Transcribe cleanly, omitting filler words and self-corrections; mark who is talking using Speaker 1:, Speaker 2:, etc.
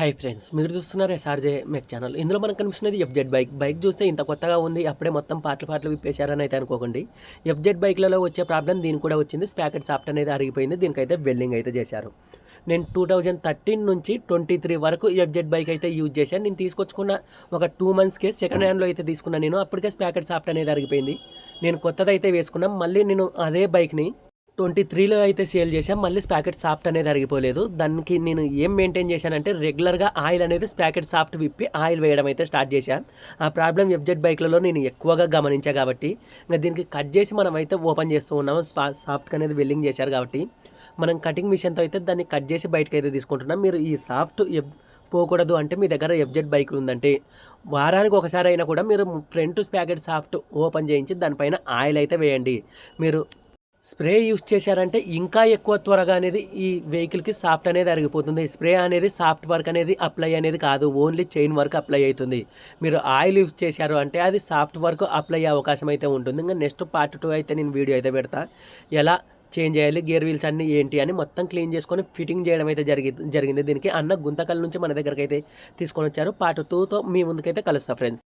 Speaker 1: Hi friends, మీరు చూస్తున్నారు SRJ మెక్ channel. ఇందులో మనకు కనిపిస్తున్నది ఎఫ్జెడ్ బైక్ చూస్తే ఇంత కొత్తగా ఉంది, అప్పుడే మొత్తం పాటలు విప్పేశారని అయితే అనుకోకండి. ఎఫ్జెడ్ బైక్లలో వచ్చే ప్రాబ్లం దీనికి కూడా వచ్చింది. స్పాకెట్ సాఫ్ట్ అనేది అరిగిపోయింది. దీనికైతే వెల్డింగ్ అయితే చేశారు. నేను 2013 నుంచి 23 వరకు ఎఫ్జెడ్ బైక్ అయితే యూజ్ చేశాను. నేను తీసుకొచ్చుకున్న ఒక 2 మంత్స్కే సెకండ్ హ్యాండ్లో అయితే తీసుకున్నాను. నేను అప్పటికే స్పాకెట్ సాఫ్ట్ అనేది అరిగిపోయింది. నేను కొత్తది అయితే వేసుకున్నాం. మళ్ళీ నేను అదే బైక్ని 23లో అయితే సేల్ చేశాం. మళ్ళీ స్పాకెట్ సాఫ్ట్ అనేది అరిగిపోలేదు. దానికి నేను ఏం మెయింటైన్ చేశానంటే రెగ్యులర్గా ఆయిల్ అనేది స్పాకెట్ సాఫ్ట్ విప్పి ఆయిల్ వేయడం అయితే స్టార్ట్ చేశాను. ఆ ప్రాబ్లం ఎఫ్జెడ్ బైక్లలో నేను ఎక్కువగా గమనించా కాబట్టి ఇంకా దీనికి కట్ చేసి మనం అయితే ఓపెన్ చేస్తూ ఉన్నాము. సాఫ్ట్ అనేది వెల్డింగ్ చేశారు కాబట్టి మనం కటింగ్ మిషన్తో అయితే దాన్ని కట్ చేసి బయటకు అయితే తీసుకుంటున్నాం. మీరు ఈ సాఫ్ట్ పోకూడదు అంటే మీ దగ్గర ఎఫ్జెడ్ బైక్ ఉందంటే వారానికి ఒకసారి అయినా కూడా మీరు ఫ్రంట్ స్పాకెట్ సాఫ్ట్ ఓపెన్ చేయించి దానిపైన ఆయిల్ అయితే వేయండి. మీరు స్ప్రే యూస్ చేశారంటే ఇంకా ఎక్కువ త్వరగా అనేది ఈ వెహికల్కి సాఫ్ట్ అనేది అరిగిపోతుంది. స్ప్రే అనేది సాఫ్ట్ వర్క్ అనేది అప్లై అనేది కాదు, ఓన్లీ చైన్ వర్క్ అప్లై అవుతుంది. మీరు ఆయిల్ యూస్ చేశారు అంటే అది సాఫ్ట్ వర్క్ అప్లై అయ్యే అవకాశం అయితే ఉంటుంది. ఇంకా నెక్స్ట్ పార్ట్ 2 అయితే నేను వీడియో అయితే పెడతా, ఎలా చేంజ్ చేయాలి, గేర్ వీల్స్ అన్నీ ఏంటి అని మొత్తం క్లీన్ చేసుకొని ఫిట్టింగ్ చేయడం అయితే జరిగింది. దీనికి అన్న గుంతకల్ నుంచి మన దగ్గరకు అయితే తీసుకొని వచ్చారు. పార్ట్ 2తో మీ ముందుకైతే కలుస్తా ఫ్రెండ్స్.